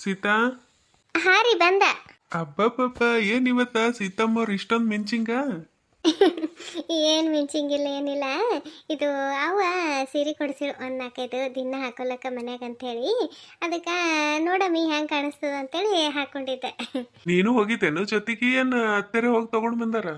ಸೀತಾ. ಹಾ ರೀ ಬಂದ. ಅಬ್ಬಬ್ಬಬ್ಬ, ಏನ್ ಇವತ್ತ ಸೀತಮ್ಮವ್ರು ಇಷ್ಟೊಂದು ಮಿಂಚಿಂಗ? ಏನು ಮಿಂಚಿಂಗಿಲ್ಲ ಏನಿಲ್ಲ. ಇದು ಅವ ಸೀರೆ ಕೊಡಿಸಿರು ಒಂದು 4-5 ದಿನ ಹಾಕೊಳಕ ಮನ್ಯಾಗ ಅಂಥೇಳಿ, ಅದಕ್ಕೆ ನೋಡಮ್ಮಿ ಹೆಂಗೆ ಕಾಣಿಸ್ತದ ಅಂತೇಳಿ ಹಾಕೊಂಡಿದ್ದೆ. ನೀನು ಹೋಗಿದ್ದೇನು ಜೊತೆಗೆ? ಏನ್ ಅತ್ತೆರೆ ಹೋಗಿ ತಗೊಂಡ್ ಬಂದಾರ?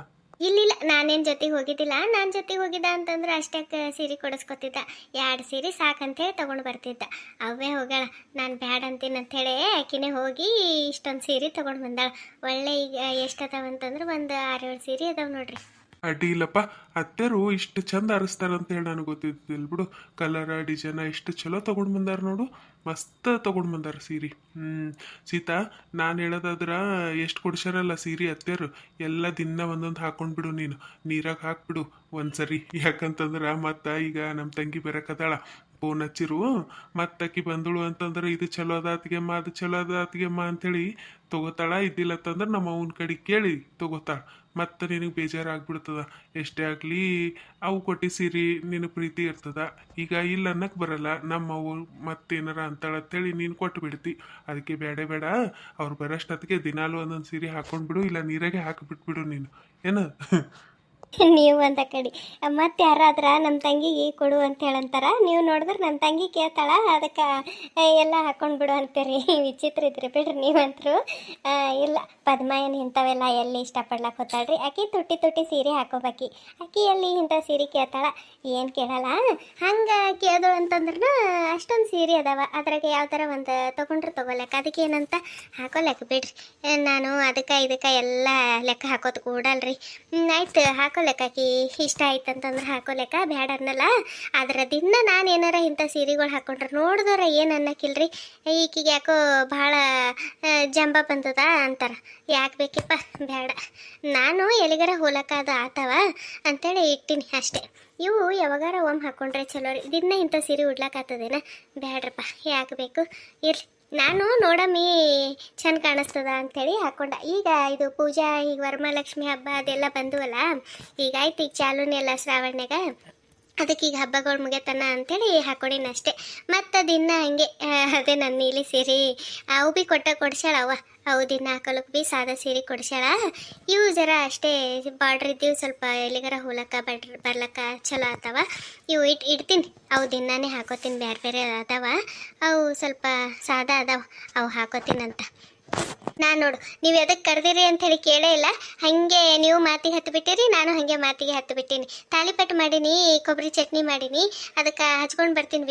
ಇಲ್ಲಿಲ್ಲ, ನಾನೇನು ಜೊತೆಗೆ ಹೋಗಿದ್ದಿಲ್ಲ. ನಾನು ಜೊತೆಗೆ ಹೋಗಿದ್ದ ಅಂತಂದ್ರೆ ಅಷ್ಟಕ್ಕೆ ಸೀರೆ ಕೊಡಿಸ್ಕೊತಿದ್ದ. 2 ಸೀರೆ ಸಾಕಂತೇಳಿ ತೊಗೊಂಡು ಬರ್ತಿದ್ದ. ಅವೇ ಹೋಗ್ಯಾಳ, ನಾನು ಬ್ಯಾಡ ಅಂತೀನಿ ಅಂಥೇಳಿ ಆಕಿನೇ ಹೋಗಿ ಇಷ್ಟೊಂದು ಸೀರೆ ತೊಗೊಂಡು ಬಂದಾಳ. ಒಳ್ಳೆ ಈಗ ಎಷ್ಟು ಅದಾವ ಅಂತಂದ್ರೆ ಒಂದು 6-7 ಸೀರೆ ಅದಾವ ನೋಡ್ರಿ. ಅಡ್ಡಿ ಇಲ್ಲಪ್ಪ. ಅತ್ತೆರು ಇಷ್ಟು ಚಂದ ಅರಸ್ತಾರ ಅಂತ ಹೇಳಿ ನನಗೆ ಗೊತ್ತಿದ್ದಿಲ್ಲ ಬಿಡು. ಕಲರ ಡಿಸೈನ ಎಷ್ಟು ಚಲೋ ತಗೊಂಡ್ ಬಂದಾರ ನೋಡು. ಮಸ್ತ್ ತಗೊಂಡ್ ಬಂದಾರ ಸೀರೆ. ಸೀತಾ, ನಾನು ಹೇಳೋದಾದ್ರ ಎಷ್ಟು ಕೊಡ್ಸ್ಯಾರಲ್ಲ ಸೀರೆ ಅತ್ತೆರು, ಎಲ್ಲ ದಿನ ಒಂದೊಂದು ಹಾಕೊಂಡ್ಬಿಡು. ನೀನು ನೀರಾಗ ಹಾಕ್ಬಿಡು ಒಂದ್ಸರಿ. ಯಾಕಂತಂದ್ರ ಮತ್ತ ಈಗ ನಮ್ಮ ತಂಗಿ ಬರಕದಾಳ, ಫೋನ್ ಹಚ್ಚಿರು. ಮತ್ತಾಕಿ ಬಂದಳು ಅಂತಂದ್ರೆ ಇದು ಚಲೋ ಅದ ಅತ್ತಿಗೆಮ್ಮ, ಅದು ಚಲೋ ಅದ ಅತ್ತಿಗೆಮ್ಮ ಅಂತೇಳಿ ತಗೋತಾಳ. ಇದ್ದಿಲ್ಲ ಅಂತಂದ್ರೆ ನಮ್ಮ ಅವನ ಕಡೆ ಕೇಳಿ ತಗೋತಾಳ. ಮತ್ತೆ ನಿನಗೆ ಬೇಜಾರಾಗ್ಬಿಡ್ತದ. ಎಷ್ಟೇ ಆಗಲಿ ಅವು ಕೊಟ್ಟು ಸೀರೆ ನಿನಗೆ ಪ್ರೀತಿ ಇರ್ತದ. ಈಗ ಇಲ್ಲ ಅನ್ನಕ್ಕೆ ಬರಲ್ಲ. ನಮ್ಮ ಅವು ಮತ್ತೇನಾರ ಅಂತಾಳ ಅಂತೇಳಿ ನೀನು ಕೊಟ್ಟು ಬಿಡ್ತಿ. ಅದಕ್ಕೆ ಬೇಡ ಬೇಡ, ಅವ್ರು ಬರೋಷ್ಟೊತ್ತಿಗೆ ದಿನಾಲು ಒಂದೊಂದು ಸೀರೆ ಹಾಕೊಂಡ್ಬಿಡು, ಇಲ್ಲ ನೀರಾಗೆ ಹಾಕಿಬಿಟ್ಬಿಡು ನೀನು. ಏನ? ನೀವು ಅಂತ ಕಡಿ ಮತ್ತೆ ಯಾರಾದ್ರ ನಮ್ಮ ತಂಗಿಗೆ ಕೊಡು ಅಂತ ಹೇಳಂತಾರ. ನೀವು ನೋಡಿದ್ರೆ ನನ್ನ ತಂಗಿ ಕೇಳ್ತಾಳ, ಅದಕ್ಕೆ ಎಲ್ಲ ಹಾಕೊಂಡು ಬಿಡು ಅಂತೀರಿ. ವಿಚಿತ್ರ ಇದ್ರಿ ಬಿಡ್ರಿ ನೀವಂತರು. ಇಲ್ಲ, ಪದ್ಮ ಏನು ಇಂಥವೆಲ್ಲ ಎಲ್ಲಿ ಇಷ್ಟಪಡ್ಲಕ್ಕೆ ಹೋತಾಳ್ರಿ. ಆಕಿ ತುಟ್ಟಿ ತುಟ್ಟಿ ಸೀರೆ ಹಾಕೋಬೇಕಿ. ಆಕಿ ಎಲ್ಲಿ ಇಂಥ ಸೀರೆ ಕೇಳ್ತಾಳ? ಏನು ಕೇಳಲ್ಲ. ಹಂಗೆ ಕೇಳಿದಳು ಅಂತಂದ್ರೆ ಅಷ್ಟೊಂದು ಸೀರೆ ಅದಾವ, ಅದ್ರಾಗ ಯಾವ ಥರ ಒಂದು ತೊಗೊಂಡ್ರೆ ತೊಗೊಳಕ್ಕೆ, ಅದಕ್ಕೆ ಏನಂತ ಹಾಕೋಲಕ್ಕೆ ಬಿಡ್ರಿ. ನಾನು ಅದಕ್ಕೆ ಇದಕ್ಕೆ ಎಲ್ಲ ಲೆಕ್ಕ ಹಾಕೋದು ಕೂಡಲ್ರಿ. ಆಯ್ತು, ಹಾಕೋಲೆಕ್ಕಾಕಿ ಇಷ್ಟ ಆಯ್ತು ಅಂತಂದ್ರೆ ಹಾಕೋಲೆಕ್ಕ, ಬ್ಯಾಡ ಅನ್ನಲ್ಲ. ಆದ್ರೆ ದಿನ ನಾನು ಏನಾರ ಇಂಥ ಸೀರೆಗಳು ಹಾಕೊಂಡ್ರೆ ನೋಡಿದ್ರೆ ಏನು ಅನ್ನಕ್ಕಿಲ್ರಿ, ಈಕಿಗೆ ಯಾಕೋ ಭಾಳ ಜಂಬ ಬಂದದ ಅಂತಾರೆ. ಯಾಕೆ ಬೇಕಿಪ್ಪ, ಬೇಡ. ನಾನು ಎಲ್ಲಿಗಾರ ಹೋಲಕ್ಕಾದ ಆತವ ಅಂತೇಳಿ ಇಟ್ಟಿನಿ ಅಷ್ಟೇ. ಇವು ಯಾವಾಗಾರ ಒಮ್ಮೆ ಹಾಕೊಂಡ್ರೆ ಚಲೋ ರೀ. ದಿನ ಇಂಥ ಸೀರೆ ಉಡ್ಲಕ್ಕಾಗ್ತದೇನ? ಬ್ಯಾಡ್ರಪ್ಪ, ಯಾಕೆ ಬೇಕು, ಇರ್ಲಿ. ನಾನು ನೋಡಮ್ಮಿ ಚಂದ ಕಾಣಿಸ್ತದ ಅಂಥೇಳಿ ಹಾಕೊಂಡ. ಈಗ ಇದು ಪೂಜಾ, ಈಗ ವರಮಹಾಲಕ್ಷ್ಮಿ ಹಬ್ಬ ಅದೆಲ್ಲ ಬಂದುವಲ್ಲ, ಈಗ ಆಯ್ತು, ಈಗ ಚಾಲೂನೇ ಅಲ್ಲ ಶ್ರಾವಣಾಗ. ಅದಕ್ಕೆ ಈಗ ಹಬ್ಬಗಳು ಮುಗಿಯತನ ಅಂಥೇಳಿ ಹಾಕೊಂಡಿನ ಅಷ್ಟೇ. ಮತ್ತು ದಿನ ಹಂಗೆ ಅದೇ ನನ್ನ ನೀಲಿ ಸೀರೆ ಅವು ಭೀ ಕೊಡ್ಸ್ಯಾಳ ಅವ. ಅವು ದಿನ ಹಾಕೊಳಕ್ಕೆ ಭೀ ಸಾದಾ ಸೀರೆ ಕೊಡ್ಸ್ಯಾಳ. ಇವು ಜರ ಅಷ್ಟೇ ಬಾರ್ಡ್ರ್ ಇದ್ದೀವಿ, ಸ್ವಲ್ಪ ಎಲ್ಲಿಗಾರ ಹೋಲಕ್ಕ ಬರ್ಲಕ್ಕ ಚಲೋ ಆತವ. ಇವು ಇಡ್ತೀನಿ, ಅವು ದಿನಾನೇ ಹಾಕೋತೀನಿ. ಬೇರೆ ಬೇರೆ ಅದಾವ, ಅವು ಸ್ವಲ್ಪ ಸಾದಾ ಅದಾವ, ಅವು ಹಾಕೋತೀನಂತ. ನಾನು ನೋಡು, ನೀವು ಎದಕ್ಕೆ ಕರೆದಿರಿ ಅಂಥೇಳಿ ಕೇಳೇ ಇಲ್ಲ. ಹಾಗೆ ನೀವು ಮಾತಿಗೆ ಹತ್ತು ಬಿಟ್ಟಿರಿ, ನಾನು ಹಾಗೆ ಮಾತಿಗೆ ಹತ್ತು ಬಿಟ್ಟೀನಿ. ತಾಳಿಪಟ್ಟು ಮಾಡೀನಿ, ಕೊಬ್ಬರಿ ಚಟ್ನಿ ಮಾಡೀನಿ, ಅದಕ್ಕೆ ಹಚ್ಕೊಂಡು ಬರ್ತೀನಿ.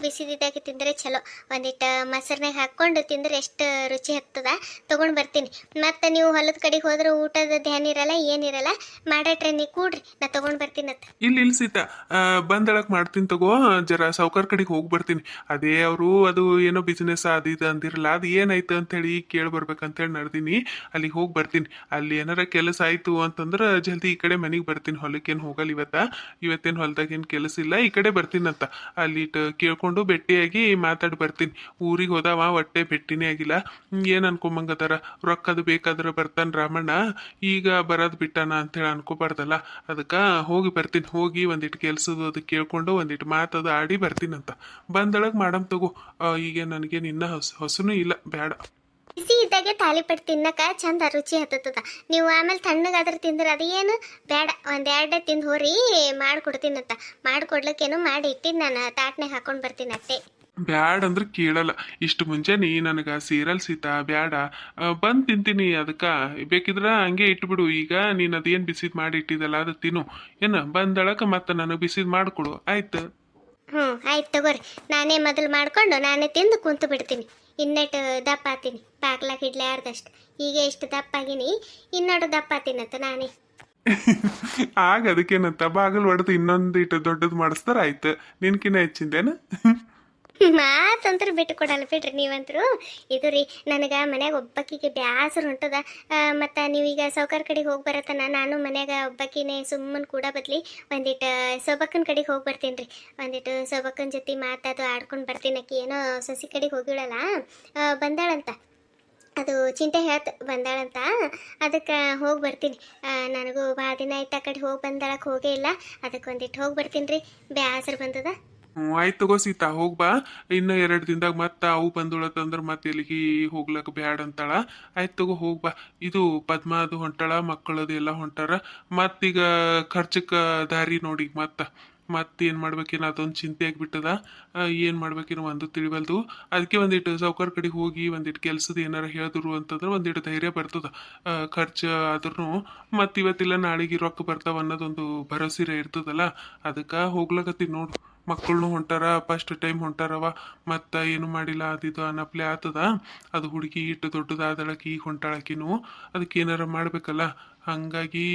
ಬಿಸಿದಿದ್ದಾಗೆ ತಿಂದರೆ ಚಲೋ. ಒಂದಿಟ್ಟು ಮೊಸರನ್ಯಾಗ ಹಾಕ್ಕೊಂಡು ತಿಂದರೆ ಎಷ್ಟು ರುಚಿ ಹತ್ತದ. ತೊಗೊಂಡು ಬರ್ತೀನಿ. ಮತ್ತು ನೀವು ಹೊಲದ ಕಡೆಗೆ ಹೋದ್ರೆ ಊಟದ ಧ್ಯಾನ ಇರಲ್ಲ, ಏನಿರಲ್ಲ. ಮಾಡೋ ಟ್ರೈನಿಗೆ ಕೂಡ್ರಿ, ನಾ ತೊಗೊಂಡು ಬರ್ತೀನಂತ. ಇಲ್ಲ ಸೀತಾ, ಬಂದಳಕ್ ಮಾಡ್ತೀನಿ ತಗೋ. ಜರ ಸಾವ್ಕಾರ ಕಡೆಗೆ ಹೋಗಿ ಬರ್ತೀನಿ. ಅದೇ ಅವರು ಅದು ಏನೋ ಬಿಸ್ನೆಸ್ ಅದು ಇದು ಅಂದಿರಲ್ಲ, ಅದು ಏನಾಯ್ತು ಅಂತೇಳಿ ಕೇಳಿ ಬರ್ಬೇಕಂತೇಳಿ ನಡೆದೀನಿ. ಅಲ್ಲಿಗೆ ಹೋಗಿ ಬರ್ತೀನಿ. ಅಲ್ಲಿ ಏನಾರ ಕೆಲಸ ಆಯ್ತು ಅಂತಂದ್ರೆ ಜಲ್ದಿ ಈ ಕಡೆ ಮನೆಗೆ ಬರ್ತೀನಿ. ಹೊಲಕ್ಕೇನು ಹೋಗಲ್ಲ ಇವತ್ತೇನು ಹೊಲದಾಗ ಏನು ಕೆಲಸ ಇಲ್ಲ, ಈ ಕಡೆ ಬರ್ತೀನಂತ. ಅಲ್ಲಿ ಕೇಳ್ಕೊಂಡು ಭೇಟಿಯಾಗಿ ಮಾತಾಡಿ ಬರ್ತೀನಿ. ಊರಿಗೆ ಹೋದವ ಒಟ್ಟೆ ಭೇಟಿನೇ ಆಗಿಲ್ಲ. ಏನು ಅನ್ಕೊಂಬಂಗದಾರ, ರೊಕ್ಕದು ಬೇಕಾದ್ರೆ ಬರ್ತಾನೆ ರಾಮಣ್ಣ, ಈಗ ಬರೋದು ಬಿಟ್ಟಾನ ಅಂತೇಳಿ ಅನ್ಕೋಬಾರ್ದಲ್ಲ. ಅದಕ್ಕೆ ಹೋಗಿ ಬರ್ತೀನಿ. ಹೋಗಿ ಒಂದಿಟ್ಟು ಕೆಲ್ಸದ್ದು ಅದು ಕೇಳ್ಕೊಂಡು ಒಂದಿಟ್ಟು ಮಾತದು ಆಡಿ ಬರ್ತೀನಂತ. ಬಂದೊಳಗೆ ಮಾಡಮ್ ತಗೋ. ಈಗ ನನಗೇನು ಇನ್ನೂ ಹೊಸನೂ ಇಲ್ಲ, ಬೇಡ. ಬಿಸಿ ಇದ್ದಾಗೆ ತಾಲಿಪಟ್ಟು ತಿನ್ನಕ ಚಂದ ರುಚಿ ಹತ್ತದ. ನೀವು ಆಮೇಲೆ ತಣ್ಣಗಾದ್ರೆ ತಿಂದ್ರೆ ಅದು ಏನು ಬೇಡ. 1-2 ತಿಂದು ಹೋರಿ, ಮಾಡಿಕೊಡ್ತೀನಂತ. ಮಾಡಿಕೊಡ್ಲಿಕ್ಕೇನು ಮಾಡಿ ಇಟ್ಟಿದ್ದು, ನಾನು ತಾಟ್ನಾಗ ಹಾಕೊಂಡು ಬರ್ತೀನಿ ಅಷ್ಟೇ. ಬ್ಯಾಡ ಅಂದ್ರೆ ಕೇಳಲ್ಲ. ಇಷ್ಟು ಮುಂಜಾನೆ ನನಗೆ ಸೀರಲ್ ಸೀತಾ ಬ್ಯಾಡ, ಬಂದು ತಿಂತೀನಿ. ಅದಕ್ಕೆ ಬೇಕಿದ್ರೆ ಹಂಗೆ ಇಟ್ಬಿಡು. ಈಗ ನೀನು ಅದೇನು ಬಿಸಿದು ಮಾಡಿ ಇಟ್ಟಿದ್ದಲ್ಲ ಅದು ತಿನ್ನು. ಏನು ಬಂದಳಕ್ಕೆ ಮತ್ತೆ ನನಗೆ ಬಿಸಿದು ಮಾಡಿಕೊಡು, ಆಯ್ತು? ಆಯ್ತು ತಗೋರಿ. ನಾನೇ ಮೊದಲು ಮಾಡ್ಕೊಂಡು ನಾನೇ ತಿಂದು ಕುಂತು ಬಿಡ್ತೀನಿ. ಇನ್ನೆಟ್ಟು ದಪ್ಪ ಆತೀನಿ, ಬಾಗ್ಲಾಗ ಇಡ್ಲಾರ್ದಷ್ಟು. ಈಗ ಎಷ್ಟು ದಪ್ಪ ಆಗೀನಿ, ಇನ್ನೊಟ್ಟು ದಪ್ಪ ಆತೀನಂತ ನಾನೇ. ಆಗ ಅದಕ್ಕೇನಂತ ಬಾಗಿಲು ಹೊಡೆದು ಇನ್ನೊಂದು ಇಟ್ಟು ದೊಡ್ಡದು ಮಾಡಿಸ್ತಾರ, ಆಯ್ತು. ನಿನ್ಕಿನ್ನ ಹೆಚ್ಚಿಂದೇನು? ಮಾತಂತ್ರ ಬಿಟ್ಟು ಕೊಡಲ್ಲ ಬಿಡ್ರಿ ನೀವಂತರು. ಇದು ರೀ, ನನಗೆ ಮನ್ಯಾಗ ಒಬ್ಬಕ್ಕಿಗೆ ಬ್ಯಾಸರ ಹೊಂಟದ. ಮತ್ತು ನೀವೀಗ ಸಾವ್ಕಾರ ಕಡೆಗೆ ಹೋಗಿ ಬರತ್ತನ, ನಾನು ಮನ್ಯಾಗ ಒಬ್ಬಕ್ಕಿನೇ ಸುಮ್ಮನೆ ಕೂಡ ಬದ್ಲಿ ಒಂದಿಟ್ಟು ಸೊಬಕ್ಕನ ಕಡೆಗೆ ಹೋಗಿ ಬರ್ತೀನಿ ರೀ. ಒಂದಿಟ್ಟು ಸೊಬಕ್ಕನ ಜೊತೆ ಮಾತಾದು ಆಡ್ಕೊಂಡು ಬರ್ತೀನಿ. ಆಕಿ ಏನೋ ಸೊಸಿ ಕಡೆಗೆ ಹೋಗಿಳಲ್ಲ, ಬಂದಾಳಂತ. ಅದು ಚಿಂತೆ ಹೇಳ್ತು ಬಂದಾಳಂತ. ಅದಕ್ಕೆ ಹೋಗಿ ಬರ್ತೀನಿ. ನನಗೂ ಭಾಳ ದಿನ ಆಯ್ತು ಆ ಕಡೆ ಹೋಗಿ ಬಂದಾಳಕ್ಕೆ ಹೋಗೇ ಇಲ್ಲ. ಅದಕ್ಕೆ ಒಂದಿಟ್ಟು ಹೋಗಿ ಬರ್ತೀನಿ ರೀ, ಬ್ಯಾಸರ ಬಂದದ. ಹ್ಞೂ ಆಯ್ತು ತಗೋ ಸೀತಾ ಹೋಗ್ಬಾ. ಇನ್ನು 2 ದಿನದಾಗ ಮತ್ತೆ ಅವು ಬಂದುಳತ್ತಂದ್ರೆ ಮತ್ತೆ ಎಲ್ಲಿಗೆ ಹೋಗ್ಲಕ್ಕ ಬ್ಯಾಡ ಅಂತಾಳ. ಆಯ್ತು ತಗೋ ಹೋಗ್ಬಾ. ಇದು ಪದ್ಮ ಅದು ಹೊಂಟಾಳ, ಮಕ್ಕಳದು ಎಲ್ಲ ಹೊಂಟಾರ. ಮತ್ತೀಗ ಖರ್ಚಕ್ಕ ದಾರಿ ನೋಡಿ ಮತ್ತೇನು ಮಾಡ್ಬೇಕೇನೋ ಅದೊಂದು ಚಿಂತೆ ಆಗಿಬಿಟ್ಟದ. ಏನು ಮಾಡ್ಬೇಕೇನೋ ಒಂದು ತಿಳಿವಲ್ದು. ಅದಕ್ಕೆ ಒಂದಿಟ್ಟು ಸಾವ್ಕಾರ ಕಡೆಗೆ ಹೋಗಿ ಒಂದಿಟ್ಟು ಕೆಲ್ಸದ ಏನಾರ ಹೇಳಿದ್ರು ಅಂತಂದ್ರೆ ಒಂದಿಟ್ಟು ಧೈರ್ಯ ಬರ್ತದ. ಖರ್ಚು ಆದ್ರೂ ಮತ್ತು ಇವತ್ತಿಲ್ಲ ನಾಳೆಗೆ ರೊಕ್ಕ ಬರ್ತಾವ ಅನ್ನೋದೊಂದು ಭರೋಸಿರೆ ಇರ್ತದಲ್ಲ. ಅದಕ್ಕೆ ಹೋಗ್ಲಕತ್ತೀನಿ ನೋಡು. ಮಕ್ಕಳನ್ನು ಹೊಂಟಾರ, ಫಸ್ಟ್ ಟೈಮ್ ಹೊಂಟಾರವ, ಮತ್ತು ಏನು ಮಾಡಿಲ್ಲ ಅದಿದು ಅನ್ನಪ್ಲೆ ಆತದ. ಅದು ಹುಡುಗಿ ಇಟ್ಟು ದೊಡ್ಡದಾದಳಕಿ ಈಗ ಹೊಂಟಾಳಕಿನು. ಅದಕ್ಕೆ ಏನಾರ ಮಾಡ್ಬೇಕಲ್ಲ. ಹಾಗಾಗಿ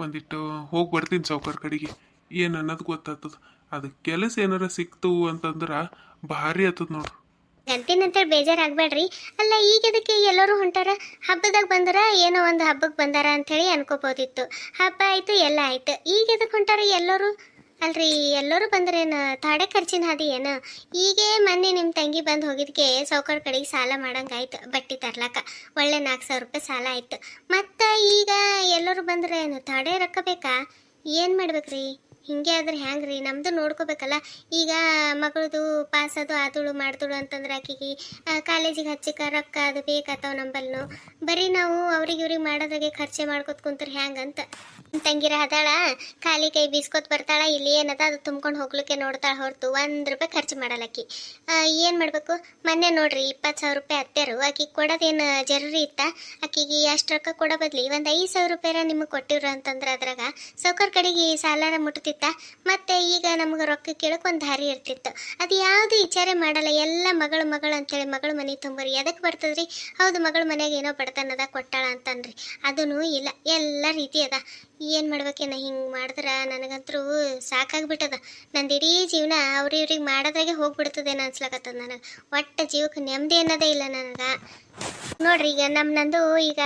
ಒಂದಿಟ್ಟು ಹೋಗಿ ಬರ್ತೀನಿ ಸಾವ್ಕಾರ ಕಡೆಗೆ, ಏನು ಅನ್ನೋದು ಗೊತ್ತಾಗ್ತದ. ಅದಕ್ಕೆ ಕೆಲಸ ಏನಾರ ಸಿಕ್ತು ಅಂತಂದ್ರೆ ಭಾರಿ ಆತದ ನೋಡು. ಗಂತಿನಂತೇಳಿ ಬೇಜಾರಾಗಬೇಡ್ರಿ. ಅಲ್ಲ ಈಗ ಅದಕ್ಕೆ ಎಲ್ಲರೂ ಹೊಂಟಾರ, ಹಬ್ಬದಾಗ ಬಂದರ ಏನೋ ಒಂದು ಹಬ್ಬಕ್ಕೆ ಬಂದಾರ ಅಂಥೇಳಿ ಅನ್ಕೋಬೋದಿತ್ತು. ಹಬ್ಬ ಆಯಿತು ಎಲ್ಲ ಆಯ್ತು, ಈಗ ಎದಕ್ಕೆ ಹೊಂಟಾರ ಎಲ್ಲರೂ? ಅಲ್ರಿ ಎಲ್ಲರೂ ಬಂದ್ರೇನು ತಾಡೆ ಖರ್ಚಿನ ಹಾದಿ ಏನು? ಈಗೇ ಮೊನ್ನೆ ನಿಮ್ಮ ತಂಗಿ ಬಂದು ಹೋಗಿದ್ಕೆ ಸಾವ್ಕಾರ ಕಡೆಗೆ ಸಾಲ ಮಾಡಂಗಾಯ್ತು ಬಟ್ಟೆ ತರ್ಲಾಕ. ಒಳ್ಳೆ 4,000 ರೂಪಾಯಿ ಸಾಲ ಆಯ್ತು. ಮತ್ತು ಈಗ ಎಲ್ಲರೂ ಬಂದ್ರೆ ಏನು ತಾಡೆ ರೊಕ್ಕ ಬೇಕಾ? ಏನು ಮಾಡ್ಬೇಕ್ರಿ? ಹಿಂಗೆ ಆದ್ರೆ ಹ್ಯಾಂಗ್ರಿ? ನಮ್ಮದು ನೋಡ್ಕೋಬೇಕಲ್ಲ. ಈಗ ಮಗಳದು ಪಾಸ್ ಅದು ಆದಳು ಮಾಡ್ದಳು ಅಂತಂದ್ರೆ ಆಕಿಗೆ ಕಾಲೇಜಿಗೆ ಹಚ್ಚಕ್ಕೆ ರೊಕ್ಕ ಅದು ಬೇಕಾತಾವ ನಂಬಲ್ನು. ಬರೀ ನಾವು ಅವ್ರಿಗೆ ಇವ್ರಿಗೆ ಮಾಡೋದಾಗೆ ಖರ್ಚೆ ಮಾಡ್ಕೊತ ಕುಂತ್ರೆ ಹ್ಯಾಂಗಂತ. ತಂಗಿರ ಹದಾಳ, ಖಾಲಿ ಕೈ ಬೀಸ್ಕೊತ್ ಬರ್ತಾಳ, ಇಲ್ಲಿ ಏನದ ಅದು ತುಂಬ್ಕೊಂಡು ಹೋಗ್ಲಿಕ್ಕೆ ನೋಡ್ತಾಳ ಹೊರತು 1 ರೂಪಾಯಿ ಖರ್ಚು ಮಾಡಲ್ಲಕ್ಕಿ. ಏನು ಮಾಡಬೇಕು? ಮೊನ್ನೆ ನೋಡ್ರಿ 20,000 ರೂಪಾಯಿ ಹತ್ತಾರು. ಆಕಿಗೆ ಕೊಡೋದೇನು ಜರೂರಿ ಇತ್ತ? ಆಕಿಗೆ ಅಷ್ಟು ರೊಕ್ಕ ಕೊಡೋ ಬದ್ಲಿ ಒಂದು 5,000 ರೂಪಾಯಿ ನಿಮಗೆ ಕೊಟ್ಟಿವ್ರು ಅಂತಂದ್ರೆ ಅದ್ರಾಗ ಸಾವ್ಕಾರ ಕಡೆಗೆ ಸಾಲಾರ ಮುಟ್ತಿತ್ತ. ಮತ್ತೆ ಈಗ ನಮ್ಗೆ ರೊಕ್ಕ ಕೇಳಕ್ಕೆ ಒಂದು ದಾರಿ ಇರ್ತಿತ್ತು. ಅದು ಯಾವುದು ವಿಚಾರ ಮಾಡಲ್ಲ. ಎಲ್ಲ ಮಗಳು ಅಂತೇಳಿ ಮಗಳು ಮನೆ ತುಂಬರಿ ಎದಕ್ಕೆ ಬರ್ತದ್ರಿ? ಹೌದು, ಮಗಳ ಮನೆಯಾಗ ಏನೋ ಬಡತನದ ಕೊಟ್ಟಾಳ ಅಂತನ್ರಿ, ಅದೂ ಇಲ್ಲ. ಎಲ್ಲ ರೀತಿ ಅದ. ಏನು ಮಾಡ್ಬೇಕೇನ? ಹಿಂಗೆ ಮಾಡಿದ್ರೆ ನನಗಂತರೂ ಸಾಕಾಗ್ಬಿಟ್ಟದ. ನಂದು ಇಡೀ ಜೀವನ ಇವ್ರಿಗೆ ಮಾಡೋದ್ರಾಗೆ ಹೋಗ್ಬಿಡ್ತದೇನೋ ಅನ್ಸ್ಲಕತ್ತದ ನನಗೆ. ಒಟ್ಟು ಜೀವಕ್ಕೆ ನೆಮ್ಮದಿ ಅನ್ನೋದೇ ಇಲ್ಲ ನನಗೆ. ನೋಡ್ರಿ ಈಗ ನಂದು ಈಗ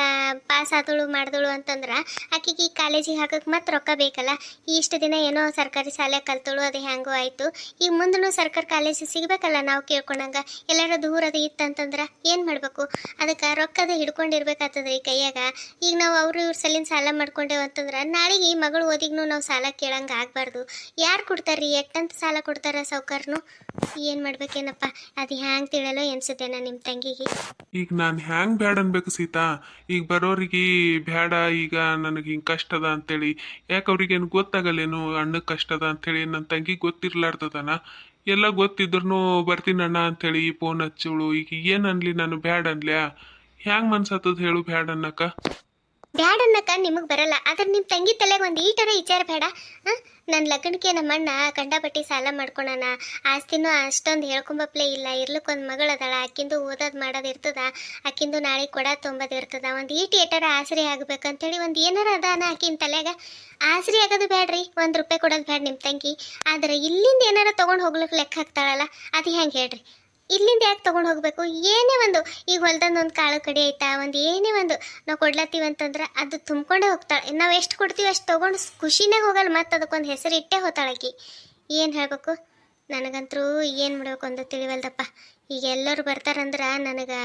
ಪಾಸ್ ಆದಳು ಮಾಡಿದಳು ಅಂತಂದ್ರೆ ಆಕಿಗೆ ಈ ಕಾಲೇಜಿಗೆ ಹಾಕಕ್ಕೆ ಮತ್ತೆ ರೊಕ್ಕ ಬೇಕಲ್ಲ. ಇಷ್ಟು ದಿನ ಏನೋ ಸರ್ಕಾರಿ ಶಾಲೆ ಕಲ್ತಳು, ಅದು ಹ್ಯಾಂಗೋ ಆಯಿತು. ಈಗ ಮುಂದೂ ಸರ್ಕಾರಿ ಕಾಲೇಜ್ ಸಿಗಬೇಕಲ್ಲ ನಾವು ಕೇಳ್ಕೊಂಡಂಗೆ. ಎಲ್ಲಾರ ದೂರ ಅದು ಇತ್ತಂತಂದ್ರೆ ಏನು ಮಾಡಬೇಕು? ಅದಕ್ಕೆ ರೊಕ್ಕದ ಹಿಡ್ಕೊಂಡಿರ್ಬೇಕಾಗ್ತದ್ರಿ ಕೈಯಾಗ. ಈಗ ನಾವು ಇವ್ರ ಸಲಿನ ಸಾಲ ಮಾಡ್ಕೊಂಡೇವು ಅಂತಂದ್ರೆ ನಾಳೆಗೆ ಈ ಮಗಳು ಓದಿಗೂ ನಾವು ಸಾಲ ಕೇಳಂಗೆ ಆಗಬಾರ್ದು. ಯಾರು ಕೊಡ್ತಾರ್ರಿ? ಎಟ್ಟಂತ ಸಾಲ ಕೊಡ್ತಾರ ಸಾವ್ಕಾರನು? ಏನು ಮಾಡ್ಬೇಕೇನಪ್ಪ? ಅದು ಹ್ಯಾಂಗೆ ತಿಳಲು ಎನ್ಸುತ್ತೇನ ನಿಮ್ಮ ತಂಗಿಗೆ? ಈಗ ನಾನು ಹ್ಯಾಂಗ್ ಬ್ಯಾಡ ಅನ್ಬೇಕು ಸೀತಾ? ಈಗ ಬರೋರಿಗೆ ಬ್ಯಾಡ, ಈಗ ನನಗೆ ಹಿಂಗೆ ಕಷ್ಟ ಅದ ಅಂತೇಳಿ. ಯಾಕೆ ಅವ್ರಿಗೇನು ಗೊತ್ತಾಗಲ್ಲೇನು ಅಣ್ಣಕ್ಕೆ ಕಷ್ಟ ಅದ ಅಂತೇಳಿ? ನನ್ನ ತಂಗಿ ಗೊತ್ತಿರ್ಲಾರ್ದದನ? ಎಲ್ಲ ಗೊತ್ತಿದ್ರು ಬರ್ತೀನಿ ಅಣ್ಣ ಅಂತೇಳಿ ಫೋನ್ ಹಚ್ಚವಳು. ಈಗ ಏನು ಅನ್ಲಿ ನಾನು? ಬ್ಯಾಡ ಅನ್ಲ್ಯಾ? ಹ್ಯಾಂಗ್ ಮನ್ಸತ್ತದ ಹೇಳು ಬ್ಯಾಡ ಅನ್ನಕ್ಕ? ಬ್ಯಾಡ್ ಅನ್ನಕ ನಿಮಗೆ ಬರಲ್ಲ, ಆದ್ರೆ ನಿಮ್ಮ ತಂಗಿ ತಲೆಗೆ ಒಂದು ಈಟರ ವಿಚಾರ ಬೇಡ. ನನ್ನ ಲಗ್ನಕ್ಕೆ ನಮ್ಮ ಅಣ್ಣ ಕಂಡಪಟ್ಟಿ ಸಾಲ ಮಾಡ್ಕೊಳಣ, ಆಸ್ತಿನೂ ಅಷ್ಟೊಂದು ಹೇಳ್ಕೊಂಬಪ್ಲೇ ಇಲ್ಲ. ಇರ್ಲಿಕ್ಕೊಂದು ಮಗಳು ಅದಾಳ, ಆಕಿಂದು ಓದೋದು ಮಾಡೋದು ಇರ್ತದ, ಆಕಿಂದು ನಾಳೆ ಕೊಡ ತೊಂಬದು ಇರ್ತದ. ಒಂದು ಏಟರ ಆಸರೆ ಆಗ್ಬೇಕಂತೇಳಿ ಒಂದು ಏನಾರ ಅದಾನ ಆಕಿನ ತಲೆಗ. ಆಸರೆ ಆಗೋದು ಬ್ಯಾಡ್ರಿ, 1 ರೂಪಾಯಿ ಕೊಡೋದು ಬ್ಯಾಡ ನಿಮ್ಮ ತಂಗಿ. ಆದರೆ ಇಲ್ಲಿಂದ ಏನಾರ ತೊಗೊಂಡು ಹೋಗ್ಲಿಕ್ಕೆ ಲೆಕ್ಕ ಹಾಕ್ತಾಳಲ್ಲ, ಅದು ಹೆಂಗೆ ಹೇಳ್ರಿ? ಇಲ್ಲಿಂದ ಯಾಕೆ ತೊಗೊಂಡು ಹೋಗಬೇಕು? ಏನೇ ಒಂದು ಈಗ ಹೊಲ್ದಂದು ಒಂದು ಕಾಳು ಕಡಿ ಆಯ್ತಾ, ಒಂದು ಏನೇ ಒಂದು ನಾವು ಕೊಡ್ಲತ್ತೀವಿ ಅಂತಂದ್ರೆ ಅದು ತುಂಬ್ಕೊಂಡೇ ಹೋಗ್ತಾಳೆ. ನಾವು ಎಷ್ಟು ಕೊಡ್ತೀವಿ ಅಷ್ಟು ತೊಗೊಂಡು ಖುಷಿನೇ ಹೋಗಲ್ಲ, ಮತ್ತು ಅದಕ್ಕೊಂದು ಹೆಸರು ಇಟ್ಟೇ ಹೋಗ್ತಾಳಕಿ. ಏನು ಹೇಳಬೇಕು? ನನಗಂತರೂ ಏನು ಮಾಡಬೇಕು ಅಂತ ತಿಳಿವಲ್ದಪ್ಪ. ಈಗ ಎಲ್ಲರೂ ಬರ್ತಾರಂದ್ರೆ ನನಗೆ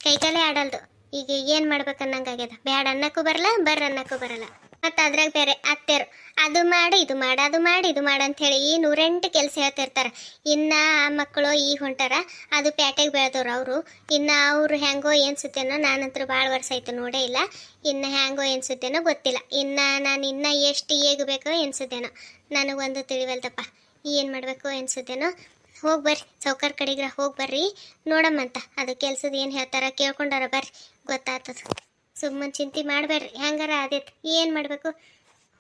ಕೈಕಾಲೇ ಆಡಲ್ದು. ಈಗ ಏನು ಮಾಡ್ಬೇಕನ್ನಂಗಾಗ್ಯದ. ಬ್ಯಾಡ ಅನ್ನಕ್ಕೂ ಬರಲ್ಲ, ಬರ್ರ ಅನ್ನಕ್ಕೂ ಬರಲ್ಲ. ಮತ್ತು ಅದ್ರಾಗ ಬೇರೆ ಅತ್ತೆರು ಅದು ಮಾಡಿ ಇದು ಮಾಡಿ ಅದು ಮಾಡಿ ಇದು ಮಾಡಿ ಅಂಥೇಳಿ 108 ಕೆಲಸ ಹೇಳ್ತಿರ್ತಾರೆ. ಇನ್ನು ಆ ಮಕ್ಕಳು ಈಗ ಹೊಂಟಾರ, ಅದು ಪ್ಯಾಟೆಗೆ ಬೆಳೆದವ್ರು ಅವರು. ಇನ್ನು ಅವ್ರು ಹೆಂಗೋ ಏನ್ಸುತ್ತೇನೋ, ನಾನಂತರೂ ಭಾಳ ವರ್ಷ ಆಯ್ತು ನೋಡೇ ಇಲ್ಲ. ಇನ್ನು ಹೆಂಗೋ ಏನ್ಸುತ್ತೇನೋ ಗೊತ್ತಿಲ್ಲ. ಇನ್ನು ನಾನು ಇನ್ನೂ ಎಷ್ಟು ಏಗಬೇಕೋ ಎನ್ಸುತ್ತೇನೋ, ನನಗೊಂದು ತಿಳಿವಲ್ದಪ್ಪ. ಏನು ಮಾಡಬೇಕು ಎನ್ಸುತ್ತೇನೋ. ಹೋಗಿ ಬರ್ರಿ ಸಾವ್ಕಾರ ಕಡೆಗ್ರ, ಹೋಗಿ ಬರ್ರಿ ನೋಡಮ್ಮಂತ. ಅದು ಕೆಲ್ಸದ ಏನು ಹೇಳ್ತಾರ ಕೇಳ್ಕೊಂಡಾರ ಬರ್ರಿ, ಗೊತ್ತಾಗ್ತದ. ಸುಮ್ಮನೆ ಚಿಂತೆ ಮಾಡಬೇಡ್ರಿ, ಹೆಂಗಾರ ಆದೈತೆ. ಏನು ಮಾಡಬೇಕು?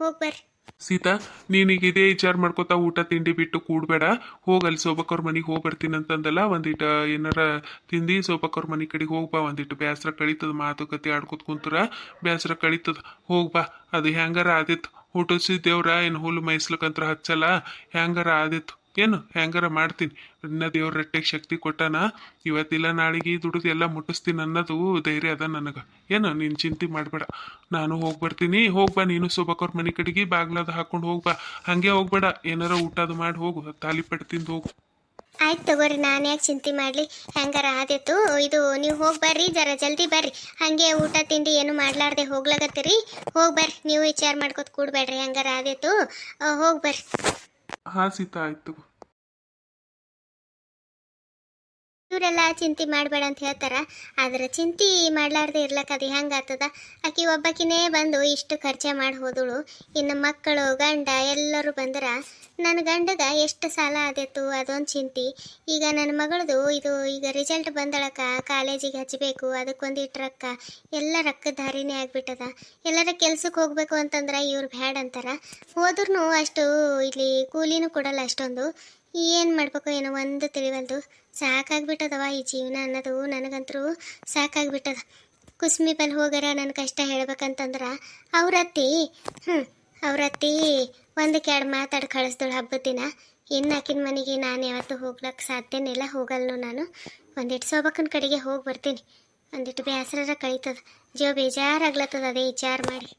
ಹೋಗಿ ಬರ್ರಿ. ಸೀತಾ, ನೀನೀಗ ಇದೇ ವಿಚಾರ ಮಾಡ್ಕೋತಾ ಊಟ ತಿಂಡಿ ಬಿಟ್ಟು ಕೂಡಬೇಡ. ಹೋಗಿ ಅಲ್ಲಿ ಸೋಬಕ್ಕವ್ರ ಮನೆಗೆ ಹೋಗಿ ಬರ್ತೀನಿ ಅಂತಂದಲ್ಲ, ಒಂದಿಟ್ಟು ಏನಾರ ತಿಂದು ಸೋಬಕ್ಕವ್ರ ಮನೆ ಕಡೆಗೆ ಹೋಗ್ಬಾ. ಒಂದಿಟ್ಟು ಬೇಸರ ಕಳೀತದ, ಮಾತುಕತೆ ಆಡ್ಕೊತ ಕುಂತ್ರ ಬೇಸರ ಕಳೀತದ. ಹೋಗ್ಬಾ. ಅದು ಹೆಂಗಾರ ಆದಿತ್ತು. ಹುಟ್ಟಿಸಿ ದೇವ್ರ ಏನು ಹುಲ್ಲು ಮೈಸ್ಲಕ್ಕಂತ್ರ ಹಚ್ಚಲ್ಲ. ಹೆಂಗಾರ ಆದಿತ್ತು ಏನು? ಹೆಂಗಾರ ಮಾಡ್ತೀನಿ. ಇನ್ನ ದೇವ್ರ ರಟ್ಟೆಗೆ ಶಕ್ತಿ ಕೊಟ್ಟಾನ. ಇವತ್ತಿಲ್ಲ ನಾಳೆಗೆ ದುಡಿದು ಎಲ್ಲ ಮುಟ್ಟಿಸ್ತೀನಿ ಅನ್ನೋದು ಧೈರ್ಯ ಅದ ನನಗೆ. ಏನು ನೀನು ಚಿಂತೆ ಮಾಡಬೇಡ. ನಾನು ಹೋಗಿ ಬರ್ತೀನಿ. ಹೋಗ್ಬಾ ನೀನು ಸೋಬಕ್ಕವ್ರ ಮನೆ ಕಡೆಗೆ ಬಾಗ್ಲದ ಹಾಕೊಂಡು ಹೋಗ್ಬಾ. ಹಾಗೆ ಹೋಗ್ಬೇಡ, ಏನಾರ ಊಟದು ಮಾಡಿ ಹೋಗು, ತಾಲಿಪಟ್ಟು ತಿಂದು ಹೋಗು. ಆಯ್ತು ತಗೋರಿ, ನಾನು ಯಾಕೆ ಚಿಂತೆ ಮಾಡಲಿ? ಹೆಂಗಾರ ಆದಿತ್ತು. ಇದು ನೀವು ಹೋಗಿ ಬರ್ರಿ, ಜರ ಜಲ್ದಿ ಬರ್ರಿ. ಹಾಗೆ ಊಟ ತಿಂಡಿ ಏನು ಮಾಡ್ಲಾರ್ದೆ ಹೋಗ್ಲಾಗತ್ತೀರಿ. ಹೋಗಿ ಬರ್ರಿ, ನೀವು ವಿಚಾರ ಮಾಡ್ಕೊತ ಕೂಡಬೇಡ್ರಿ. ಹೆಂಗಾರ ಆದಿತ್ತು, ಹೋಗಿ ಬರ್ರಿ. ಹಾಂ ಸೀತಾ, ಆಯ್ತು. ಇವರೆಲ್ಲ ಚಿಂತೆ ಮಾಡಬೇಡ ಅಂತ ಹೇಳ್ತಾರ. ಆದ್ರೆ ಚಿಂತೆ ಮಾಡ್ಲಾರ್ದೆ ಇರ್ಲಕ್ಕ ಅದು ಹೆಂಗೆ ಆಗ್ತದ? ಆಕಿ ಒಬ್ಬಾಕಿನೇ ಬಂದು ಇಷ್ಟು ಖರ್ಚೆ ಮಾಡಿ ಹೋದಳು. ಇನ್ನು ಮಕ್ಕಳು ಗಂಡ ಎಲ್ಲರೂ ಬಂದ್ರ ನನ್ನ ಗಂಡಗ ಎಷ್ಟು ಸಾಲ ಆದಿತ್ತು ಅದೊಂದು ಚಿಂತೆ. ಈಗ ನನ್ನ ಮಗಳದು ಇದು ಈಗ ರಿಸಲ್ಟ್ ಬಂದಳಕ್ಕ, ಕಾಲೇಜಿಗೆ ಹಚ್ಚಬೇಕು, ಅದಕ್ಕೊಂದಿಟ್ಟು ರೊಕ್ಕ ಎಲ್ಲ ರೊಕ್ಕದ ದಾರಿನೇ ಆಗ್ಬಿಟ್ಟದ. ಎಲ್ಲರ ಕೆಲ್ಸಕ್ಕೆ ಹೋಗ್ಬೇಕು ಅಂತಂದ್ರೆ ಇವ್ರು ಬ್ಯಾಡ್ ಅಂತಾರ. ಹೋದ್ರೂ ಅಷ್ಟು ಇಲ್ಲಿ ಕೂಲಿನೂ ಕೊಡಲ್ಲ ಅಷ್ಟೊಂದು. ಏನು ಮಾಡ್ಬೇಕು ಏನೋ ಒಂದು ತಿಳಿವಲ್ದು. ಸಾಕಾಗ್ಬಿಟ್ಟದವ ಈ ಜೀವನ ಅನ್ನೋದು. ನನಗಂತರೂ ಸಾಕಾಗ್ಬಿಟ್ಟದ. ಕುಸ್ಮಿ ಬಲ್ ಹೋಗಾರ ನನ್ನ ಕಷ್ಟ ಹೇಳ್ಬೇಕಂತಂದ್ರೆ ಅವ್ರತ್ತಿ ಅವ್ರತ್ತಿ ಒಂದಕ್ಕೆ ಎರಡು ಮಾತಾಡಿ ಕಳಿಸ್ದಳು ಹಬ್ಬದ ದಿನ. ಇನ್ನು ಆಕಿನ ಮನೆಗೆ ನಾನು ಯಾವತ್ತೂ ಹೋಗ್ಲಕ್ಕೆ ಸಾಧ್ಯನಿಲ್ಲ, ಹೋಗಲ್ನು ನಾನು. ಒಂದಿಟ್ಟು ಸೋಬಕ್ಕನ ಕಡೆಗೆ ಹೋಗಿ ಬರ್ತೀನಿ. ಒಂದಿಟ್ಟು ಬೇಸರ ಕಳೀತದ, ಜೀವ ಬೇಜಾರಾಗ್ಲತ್ತದ ಅದೇ ವಿಚಾರ ಮಾಡಿ.